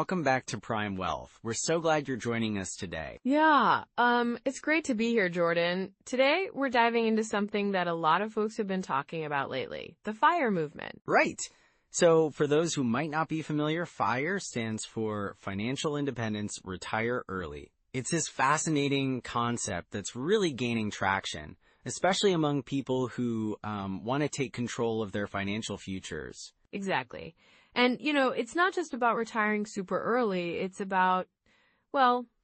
welcome back to Prime Wealth. We're so glad you're joining us today. Yeah, it's great to be here, Jordan. Today, we're diving into something that a lot of folks have been talking about lately, the FIRE movement. Right. So for those who might not be familiar, FIRE stands for Financial Independence, Retire Early. It's this fascinating concept that's really gaining traction, especially among people who want to take control of their financial futures. Exactly. And, it's not just about retiring super early. It's about,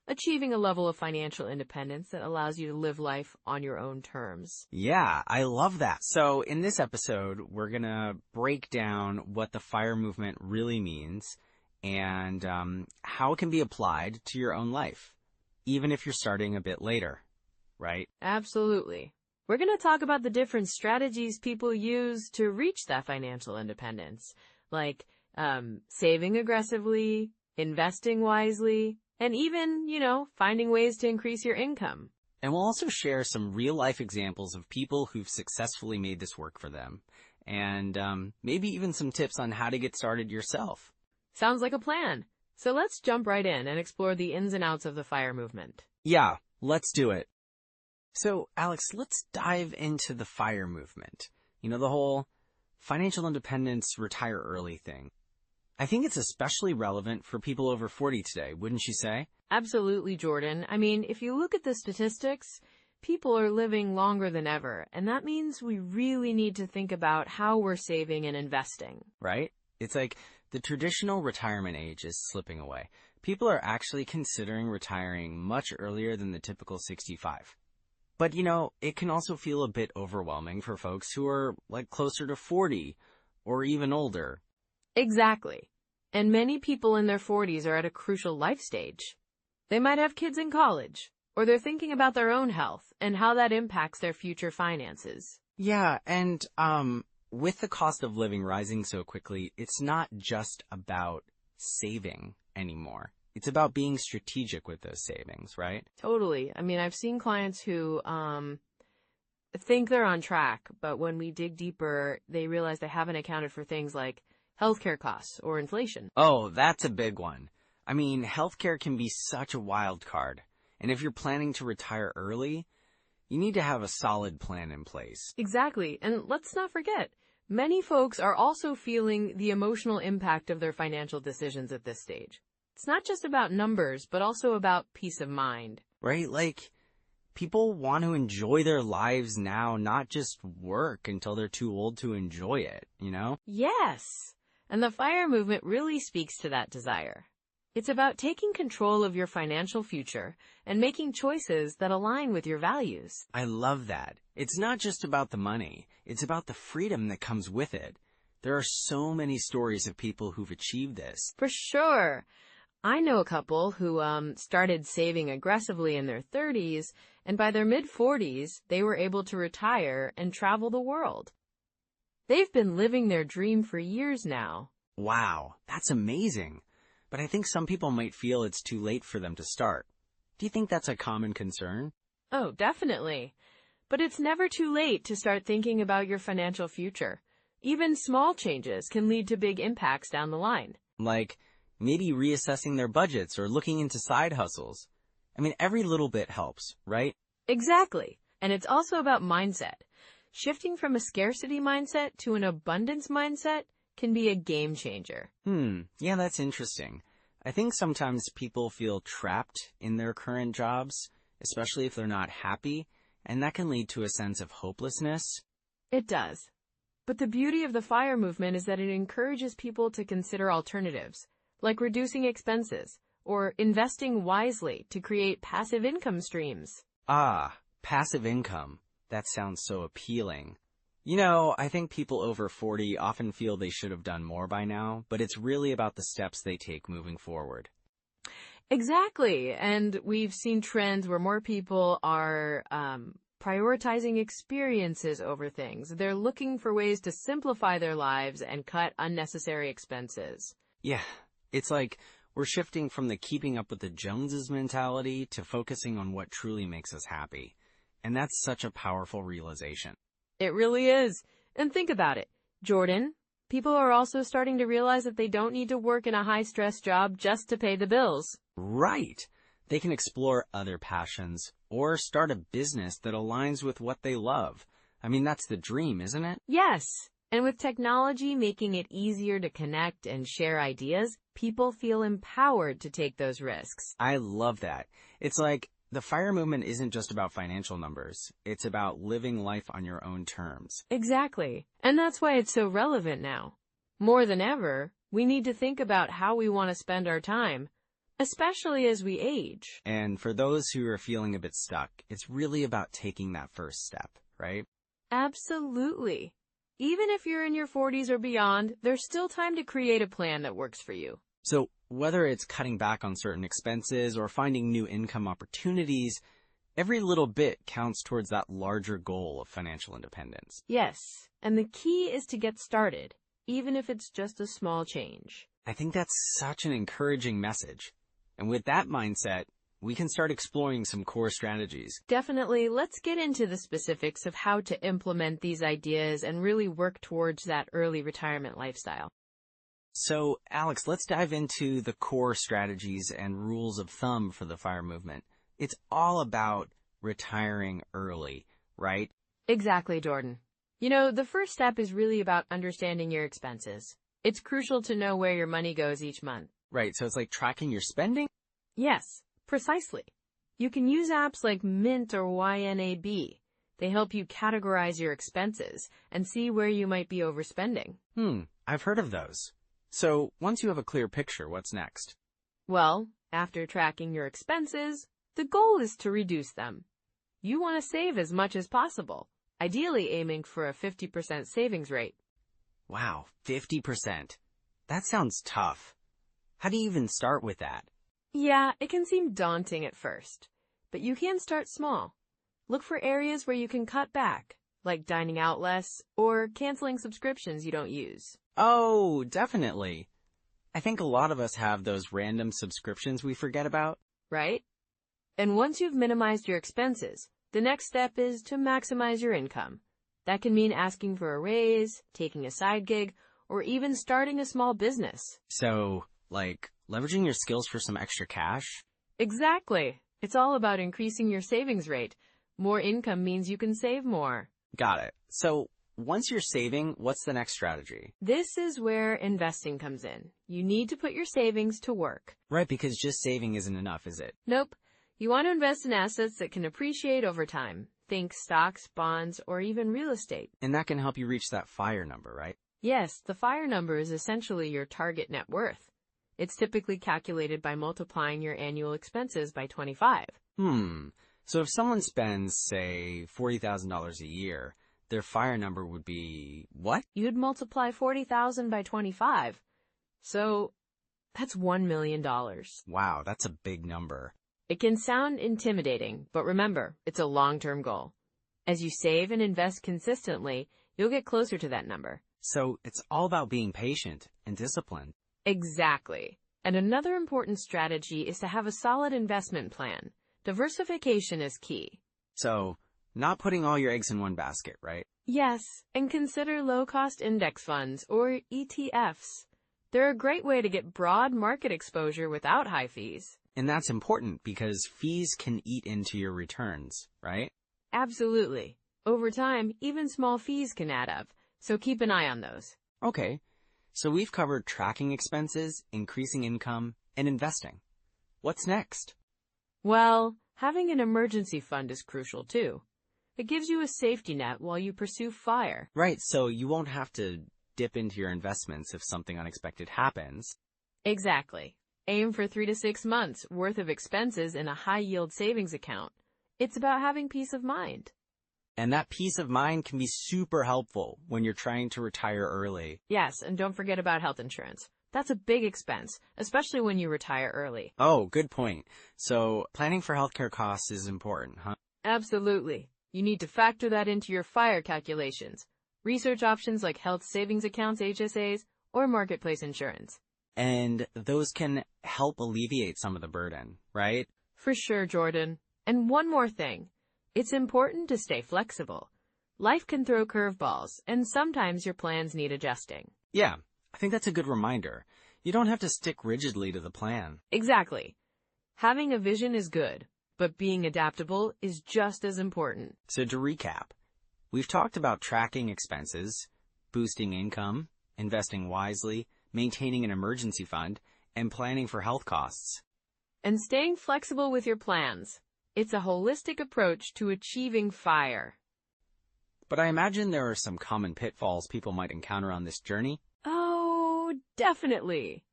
achieving a level of financial independence that allows you to live life on your own terms. Yeah, I love that. So in this episode, we're going to break down what the FIRE movement really means and how it can be applied to your own life, even if you're starting a bit later, right? Absolutely. We're going to talk about the different strategies people use to reach that financial independence, like saving aggressively, investing wisely, and even, finding ways to increase your income. And we'll also share some real-life examples of people who've successfully made this work for them, and maybe even some tips on how to get started yourself. Sounds like a plan. So let's jump right in and explore the ins and outs of the FIRE movement. Yeah, let's do it. So, Alex, let's dive into the FIRE movement. The whole financial independence, retire early thing. I think it's especially relevant for people over 40 today, wouldn't you say? Absolutely, Jordan. I mean, if you look at the statistics, people are living longer than ever, and that means we really need to think about how we're saving and investing. Right? It's like the traditional retirement age is slipping away. People are actually considering retiring much earlier than the typical 65. But, it can also feel a bit overwhelming for folks who are, closer to 40 or even older. Exactly. And many people in their 40s are at a crucial life stage. They might have kids in college, or they're thinking about their own health and how that impacts their future finances. Yeah, and with the cost of living rising so quickly, it's not just about saving anymore. It's about being strategic with those savings, right? Totally. I mean, I've seen clients who think they're on track, but when we dig deeper, they realize they haven't accounted for things like healthcare costs or inflation. Oh, that's a big one. I mean, healthcare can be such a wild card. And if you're planning to retire early, you need to have a solid plan in place. Exactly. And let's not forget, many folks are also feeling the emotional impact of their financial decisions at this stage. It's not just about numbers, but also about peace of mind. Right? People want to enjoy their lives now, not just work until they're too old to enjoy it, Yes. And the FIRE movement really speaks to that desire. It's about taking control of your financial future and making choices that align with your values. I love that. It's not just about the money. It's about the freedom that comes with it. There are so many stories of people who've achieved this. For sure. I know a couple who started saving aggressively in their 30s, and by their mid-40s, they were able to retire and travel the world. They've been living their dream for years now. Wow, that's amazing. But I think some people might feel it's too late for them to start. Do you think that's a common concern? Oh, definitely. But it's never too late to start thinking about your financial future. Even small changes can lead to big impacts down the line. Like maybe reassessing their budgets or looking into side hustles. I mean, every little bit helps, right? Exactly. And it's also about mindset. Shifting from a scarcity mindset to an abundance mindset can be a game changer. Yeah, that's interesting. I think sometimes people feel trapped in their current jobs, especially if they're not happy, and that can lead to a sense of hopelessness. It does. But the beauty of the FIRE movement is that it encourages people to consider alternatives, like reducing expenses or investing wisely to create passive income streams. Ah, passive income. That sounds so appealing. I think people over 40 often feel they should have done more by now, but it's really about the steps they take moving forward. Exactly. And we've seen trends where more people are prioritizing experiences over things. They're looking for ways to simplify their lives and cut unnecessary expenses. Yeah, it's like we're shifting from the keeping up with the Joneses mentality to focusing on what truly makes us happy. And that's such a powerful realization. It really is. And think about it. Jordan, People are also starting to realize that they don't need to work in a high-stress job just to pay the bills. Right. They can explore other passions or start a business that aligns with what they love. I mean, that's the dream, isn't it? Yes, and with technology making it easier to connect and share ideas, people feel empowered to take those risks. I love that. It's like the FIRE movement isn't just about financial numbers. It's about living life on your own terms. Exactly, and that's why it's so relevant now. More than ever, we need to think about how we want to spend our time, especially as we age. And for those who are feeling a bit stuck, it's really about taking that first step, right? Absolutely. Even if you're in your 40s or beyond, there's still time to create a plan that works for you. So whether it's cutting back on certain expenses or finding new income opportunities, every little bit counts towards that larger goal of financial independence. Yes, and the key is to get started, even if it's just a small change. I think that's such an encouraging message. And with that mindset, we can start exploring some core strategies. Definitely, let's get into the specifics of how to implement these ideas and really work towards that early retirement lifestyle. So, Alex, let's dive into the core strategies and rules of thumb for the FIRE movement. It's all about retiring early, right? Exactly, Jordan. You know, the first step is really about understanding your expenses. It's crucial to know where your money goes each month. Right, so it's like tracking your spending? Yes, precisely. You can use apps like Mint or YNAB. They help you categorize your expenses and see where you might be overspending. I've heard of those. So, once you have a clear picture, what's next? Well, after tracking your expenses, the goal is to reduce them. You want to save as much as possible, ideally aiming for a 50% savings rate. Wow, 50%. That sounds tough. How do you even start with that? Yeah, it can seem daunting at first, but you can start small. Look for areas where you can cut back, like dining out less or canceling subscriptions you don't use. Oh, definitely. I think a lot of us have those random subscriptions we forget about. Right? And once you've minimized your expenses, the next step is to maximize your income. That can mean asking for a raise, taking a side gig, or even starting a small business. So, like, leveraging your skills for some extra cash? Exactly. It's all about increasing your savings rate. More income means you can save more. Got it. So, once you're saving, what's the next strategy? This is where investing comes in. You need to put your savings to work. Right, because just saving isn't enough, is it? Nope. You want to invest in assets that can appreciate over time. Think stocks, bonds, or even real estate. And that can help you reach that FIRE number, right? Yes, the FIRE number is essentially your target net worth. It's typically calculated by multiplying your annual expenses by 25. So if someone spends, say, $40,000 a year, their FIRE number would be what? You'd multiply 40,000 by 25. So that's $1 million. Wow, that's a big number. It can sound intimidating, but remember, it's a long-term goal. As you save and invest consistently, you'll get closer to that number. So it's all about being patient and disciplined. Exactly. And another important strategy is to have a solid investment plan. Diversification is key. So, not putting all your eggs in one basket, right? Yes, and consider low-cost index funds, or ETFs. They're a great way to get broad market exposure without high fees. And that's important because fees can eat into your returns, right? Absolutely. Over time, even small fees can add up, so keep an eye on those. Okay, so we've covered tracking expenses, increasing income, and investing. What's next? Well, having an emergency fund is crucial too. It gives you a safety net while you pursue FIRE. Right, so you won't have to dip into your investments if something unexpected happens. Exactly. Aim for 3 to 6 months worth of expenses in a high-yield savings account. It's about having peace of mind. And that peace of mind can be super helpful when you're trying to retire early. Yes, and don't forget about health insurance. That's a big expense, especially when you retire early. Oh, good point. So planning for healthcare costs is important, huh? Absolutely. You need to factor that into your FIRE calculations. Research options like health savings accounts, HSAs, or marketplace insurance. And those can help alleviate some of the burden, right? For sure, Jordan. And one more thing. It's important to stay flexible. Life can throw curveballs, and sometimes your plans need adjusting. Yeah, I think that's a good reminder. You don't have to stick rigidly to the plan. Exactly. Having a vision is good, but being adaptable is just as important. So to recap, we've talked about tracking expenses, boosting income, investing wisely, maintaining an emergency fund, and planning for health costs. And staying flexible with your plans. It's a holistic approach to achieving FIRE. But I imagine there are some common pitfalls people might encounter on this journey. Oh, definitely.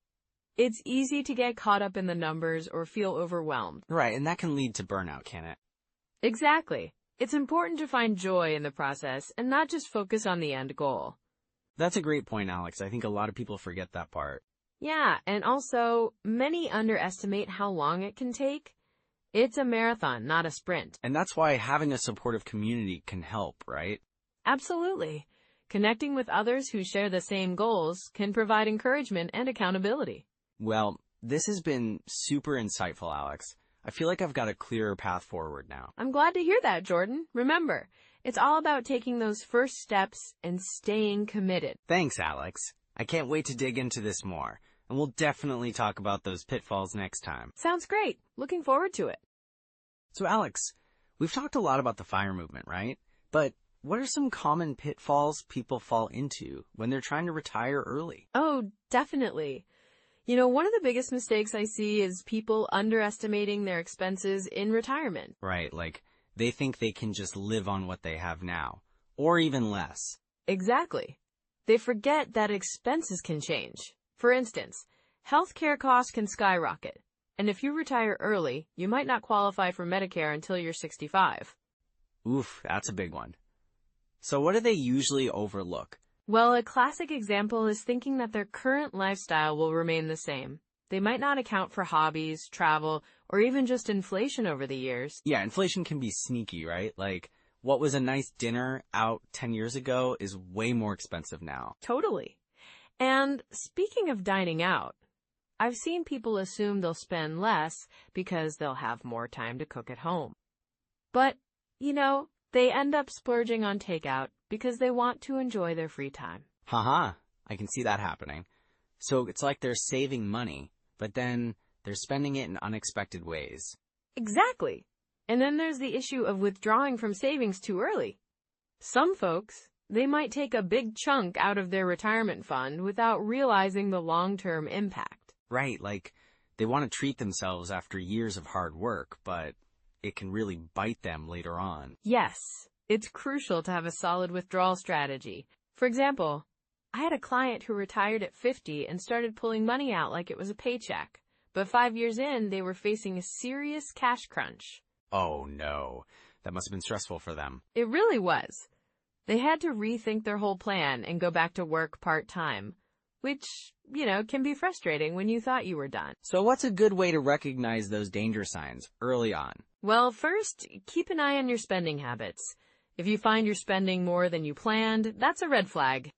It's easy to get caught up in the numbers or feel overwhelmed. Right, and that can lead to burnout, can it? Exactly. It's important to find joy in the process and not just focus on the end goal. That's a great point, Alex. I think a lot of people forget that part. Yeah, and also, many underestimate how long it can take. It's a marathon, not a sprint. And that's why having a supportive community can help, right? Absolutely. Connecting with others who share the same goals can provide encouragement and accountability. Well, this has been super insightful, Alex. I feel like I've got a clearer path forward now. I'm glad to hear that, Jordan. Remember, it's all about taking those first steps and staying committed. Thanks, Alex. I can't wait to dig into this more, and we'll definitely talk about those pitfalls next time. Sounds great. Looking forward to it. So, Alex, we've talked a lot about the FIRE movement, right? But what are some common pitfalls people fall into when they're trying to retire early? Oh, definitely. One of the biggest mistakes I see is people underestimating their expenses in retirement. Right, like they think they can just live on what they have now, or even less. Exactly. They forget that expenses can change. For instance, healthcare costs can skyrocket. And if you retire early, you might not qualify for Medicare until you're 65. Oof, that's a big one. So what do they usually overlook? Well, a classic example is thinking that their current lifestyle will remain the same. They might not account for hobbies, travel, or even just inflation over the years. Yeah, inflation can be sneaky, right? Like, what was a nice dinner out 10 years ago is way more expensive now. Totally. And speaking of dining out, I've seen people assume they'll spend less because they'll have more time to cook at home. But, they end up splurging on takeout because they want to enjoy their free time. Haha, I can see that happening. So it's like they're saving money, but then they're spending it in unexpected ways. Exactly. And then there's the issue of withdrawing from savings too early. Some folks, they might take a big chunk out of their retirement fund without realizing the long-term impact. Right, like they want to treat themselves after years of hard work, but it can really bite them later on. Yes, it's crucial to have a solid withdrawal strategy. For example, I had a client who retired at 50 and started pulling money out like it was a paycheck. But 5 years in, they were facing a serious cash crunch. Oh no, that must have been stressful for them. It really was. They had to rethink their whole plan and go back to work part-time, which, can be frustrating when you thought you were done. So what's a good way to recognize those danger signs early on? Well, first, keep an eye on your spending habits. If you find you're spending more than you planned, that's a red flag.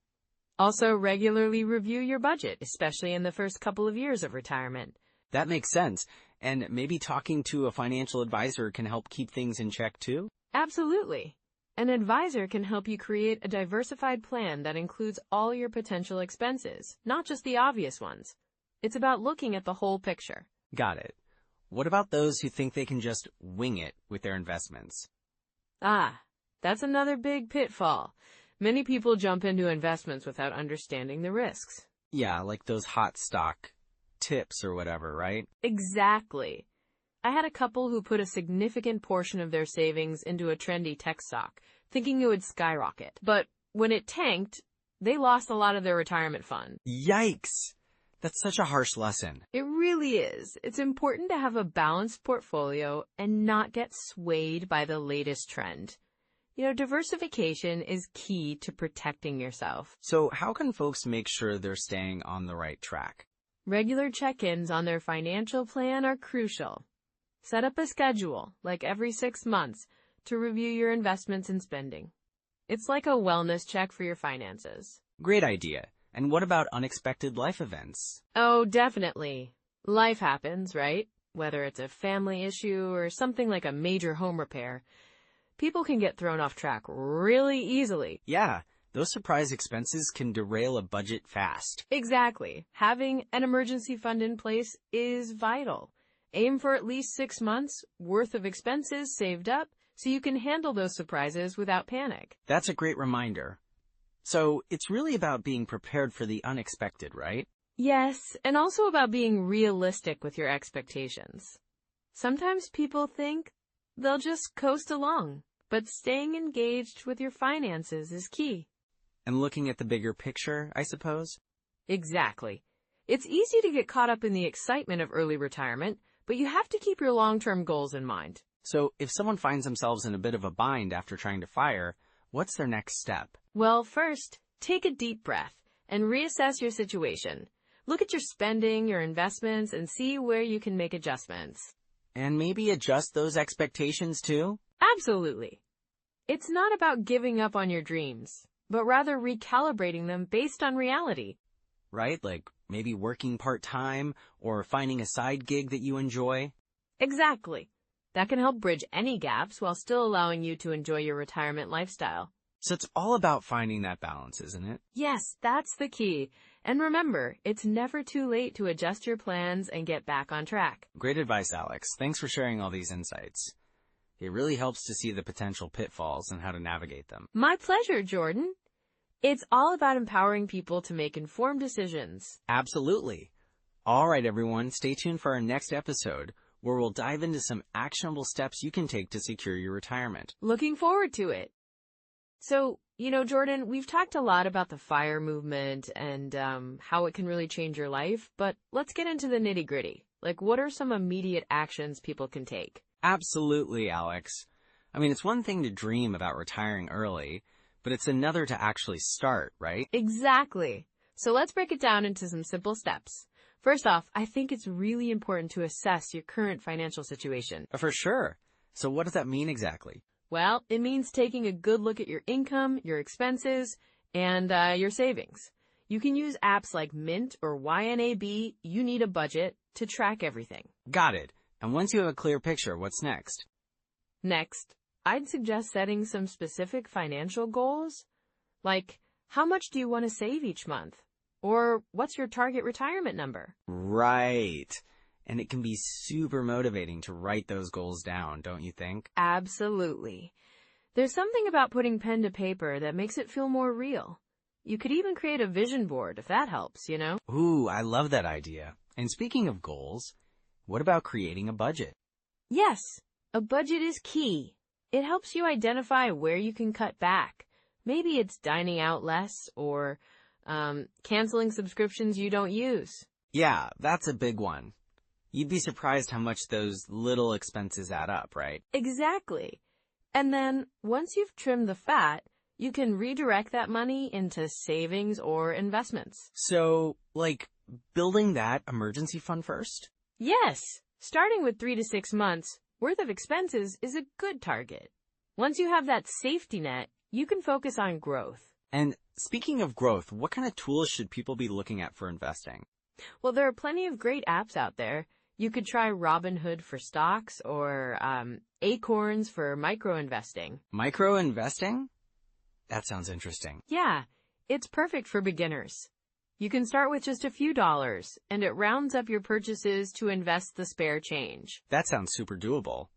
Also, regularly review your budget, especially in the first couple of years of retirement. That makes sense. And maybe talking to a financial advisor can help keep things in check too? Absolutely. An advisor can help you create a diversified plan that includes all your potential expenses, not just the obvious ones. It's about looking at the whole picture. Got it. What about those who think they can just wing it with their investments? That's another big pitfall. Many people jump into investments without understanding the risks. Yeah, like those hot stock tips or whatever, right? Exactly. I had a couple who put a significant portion of their savings into a trendy tech stock, thinking it would skyrocket. But when it tanked, they lost a lot of their retirement fund. Yikes! That's such a harsh lesson. It really is. It's important to have a balanced portfolio and not get swayed by the latest trend. Diversification is key to protecting yourself. So how can folks make sure they're staying on the right track? Regular check-ins on their financial plan are crucial. Set up a schedule, like every 6 months, to review your investments and spending. It's like a wellness check for your finances. Great idea. And what about unexpected life events? Oh, definitely. Life happens, right? Whether it's a family issue or something like a major home repair. People can get thrown off track really easily. Yeah, Those surprise expenses can derail a budget fast. Exactly. Having an emergency fund in place is vital. Aim for at least 6 months worth of expenses saved up so you can handle those surprises without panic. That's a great reminder. So it's really about being prepared for the unexpected, right? Yes, and also about being realistic with your expectations. Sometimes people think they'll just coast along, but staying engaged with your finances is key. And looking at the bigger picture, I suppose? Exactly. It's easy to get caught up in the excitement of early retirement, but you have to keep your long-term goals in mind. So if someone finds themselves in a bit of a bind after trying to fire, what's their next step? Well, first, take a deep breath and reassess your situation. Look at your spending, your investments, and see where you can make adjustments. And maybe adjust those expectations too? Absolutely. It's not about giving up on your dreams, but rather recalibrating them based on reality. Right? Like maybe working part-time or finding a side gig that you enjoy? Exactly. That can help bridge any gaps while still allowing you to enjoy your retirement lifestyle. So it's all about finding that balance, isn't it? Yes, that's the key. And remember, it's never too late to adjust your plans and get back on track. Great advice, Alex. Thanks for sharing all these insights. It really helps to see the potential pitfalls and how to navigate them. My pleasure, Jordan. It's all about empowering people to make informed decisions. Absolutely. All right, everyone, stay tuned for our next episode, where we'll dive into some actionable steps you can take to secure your retirement. Looking forward to it. So, Jordan, we've talked a lot about the FIRE movement and how it can really change your life, but let's get into the nitty-gritty. Like, what are some immediate actions people can take? Absolutely, Alex. I mean, it's one thing to dream about retiring early, but it's another to actually start, right? Exactly. So let's break it down into some simple steps. First off, I think it's really important to assess your current financial situation. For sure. So what does that mean exactly? Well, it means taking a good look at your income, your expenses, and your savings. You can use apps like Mint or YNAB, You Need a Budget, to track everything. Got it. And once you have a clear picture, what's next? Next, I'd suggest setting some specific financial goals, like how much do you want to save each month? Or what's your target retirement number? Right. And it can be super motivating to write those goals down, don't you think? Absolutely. There's something about putting pen to paper that makes it feel more real. You could even create a vision board if that helps, Ooh, I love that idea. And speaking of goals, what about creating a budget? Yes, a budget is key. It helps you identify where you can cut back. Maybe it's dining out less or canceling subscriptions you don't use. Yeah, that's a big one. You'd be surprised how much those little expenses add up, right? Exactly. And then, once you've trimmed the fat, you can redirect that money into savings or investments. So, like, building that emergency fund first? Yes. Starting with 3 to 6 months worth of expenses is a good target. Once you have that safety net, you can focus on growth. And speaking of growth, what kind of tools should people be looking at for investing? Well, there are plenty of great apps out there. You could try Robinhood for stocks or Acorns for micro-investing. Micro-investing? That sounds interesting. Yeah, it's perfect for beginners. You can start with just a few dollars, and it rounds up your purchases to invest the spare change. That sounds super doable.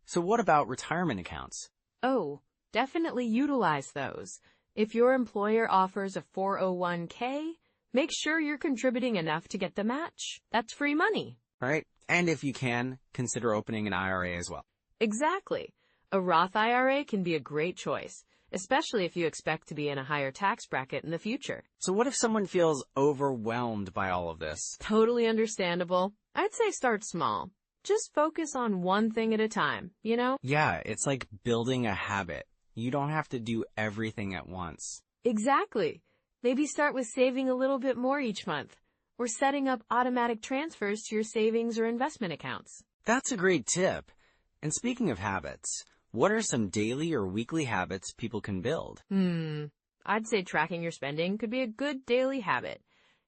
So what about retirement accounts? Oh, definitely utilize those. If your employer offers a 401k, make sure you're contributing enough to get the match. That's free money. Right? And if you can, consider opening an IRA as well. Exactly. A Roth IRA can be a great choice, especially if you expect to be in a higher tax bracket in the future. So what if someone feels overwhelmed by all of this? Totally understandable. I'd say start small. Just focus on one thing at a time, Yeah, it's like building a habit. You don't have to do everything at once. Exactly. Maybe start with saving a little bit more each month, or setting up automatic transfers to your savings or investment accounts. That's a great tip. And speaking of habits, what are some daily or weekly habits people can build? I'd say tracking your spending could be a good daily habit.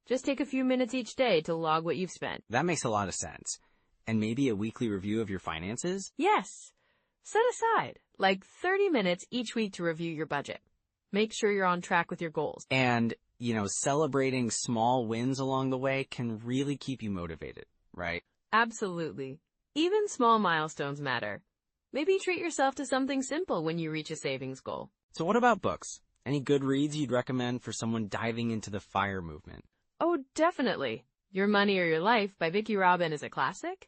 Just take a few minutes each day to log what you've spent. That makes a lot of sense. And maybe a weekly review of your finances? Yes. Set aside like 30 minutes each week to review your budget. Make sure you're on track with your goals. And, celebrating small wins along the way can really keep you motivated, right? Absolutely. Even small milestones matter. Maybe treat yourself to something simple when you reach a savings goal. So what about books? Any good reads you'd recommend for someone diving into the FIRE movement? Oh, definitely. Your Money or Your Life by Vicki Robin is a classic,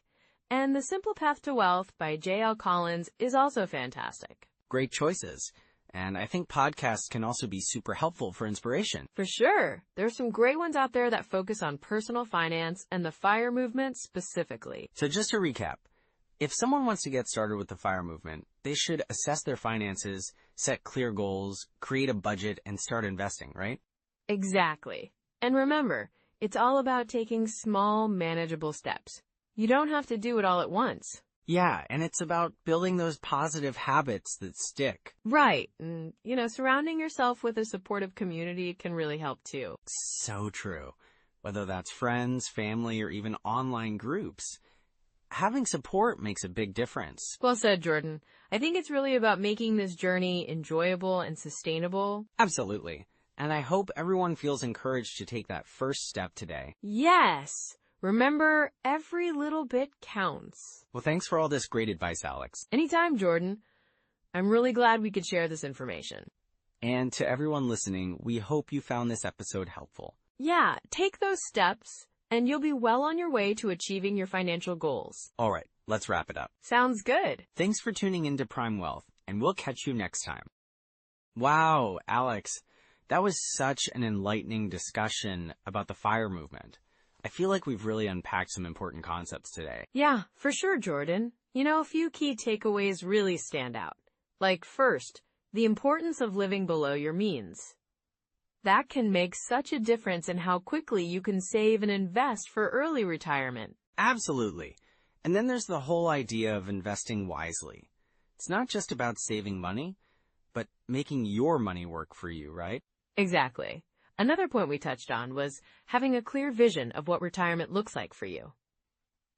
and The Simple Path to Wealth by J.L. Collins is also fantastic. Great choices. And I think podcasts can also be super helpful for inspiration. For sure. There's some great ones out there that focus on personal finance and the FIRE movement specifically. So just to recap, if someone wants to get started with the FIRE movement, they should assess their finances, set clear goals, create a budget, and start investing, right? Exactly. And remember, it's all about taking small, manageable steps. You don't have to do it all at once. Yeah, and it's about building those positive habits that stick. Right. And, surrounding yourself with a supportive community can really help too. So true. Whether that's friends, family, or even online groups, having support makes a big difference. Well said, Jordan. I think it's really about making this journey enjoyable and sustainable. Absolutely. And I hope everyone feels encouraged to take that first step today. Yes. Remember, every little bit counts. Well, thanks for all this great advice, Alex. Anytime, Jordan. I'm really glad we could share this information. And to everyone listening, we hope you found this episode helpful. Yeah, take those steps, and you'll be well on your way to achieving your financial goals. All right, let's wrap it up. Sounds good. Thanks for tuning into Prime Wealth, and we'll catch you next time. Wow, Alex, that was such an enlightening discussion about the FIRE movement. I feel like we've really unpacked some important concepts today. Yeah, for sure, Jordan. A few key takeaways really stand out. Like first, the importance of living below your means. That can make such a difference in how quickly you can save and invest for early retirement. Absolutely. And then there's the whole idea of investing wisely. It's not just about saving money, but making your money work for you, right? Exactly. Another point we touched on was having a clear vision of what retirement looks like for you.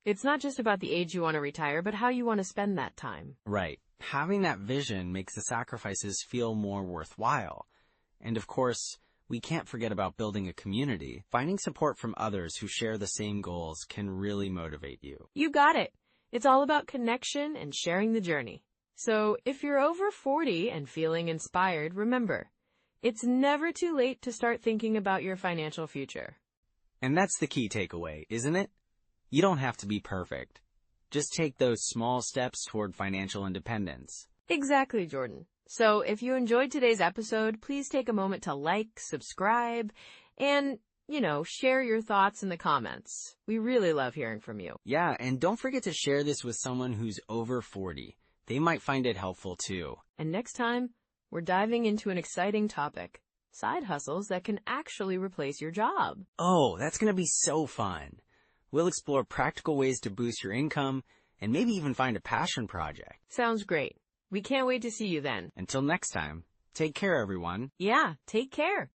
It's not just about the age you want to retire, but how you want to spend that time. Right. Having that vision makes the sacrifices feel more worthwhile. And of course, we can't forget about building a community. Finding support from others who share the same goals can really motivate you. You got it. It's all about connection and sharing the journey. So if you're over 40 and feeling inspired, remember, it's never too late to start thinking about your financial future. And that's the key takeaway, isn't it? You don't have to be perfect. Just take those small steps toward financial independence. Exactly, Jordan. So if you enjoyed today's episode, please take a moment to like, subscribe, and, share your thoughts in the comments. We really love hearing from you. Yeah, and don't forget to share this with someone who's over 40. They might find it helpful too. And next time, we're diving into an exciting topic, side hustles that can actually replace your job. Oh, that's going to be so fun. We'll explore practical ways to boost your income and maybe even find a passion project. Sounds great. We can't wait to see you then. Until next time, take care, everyone. Yeah, take care.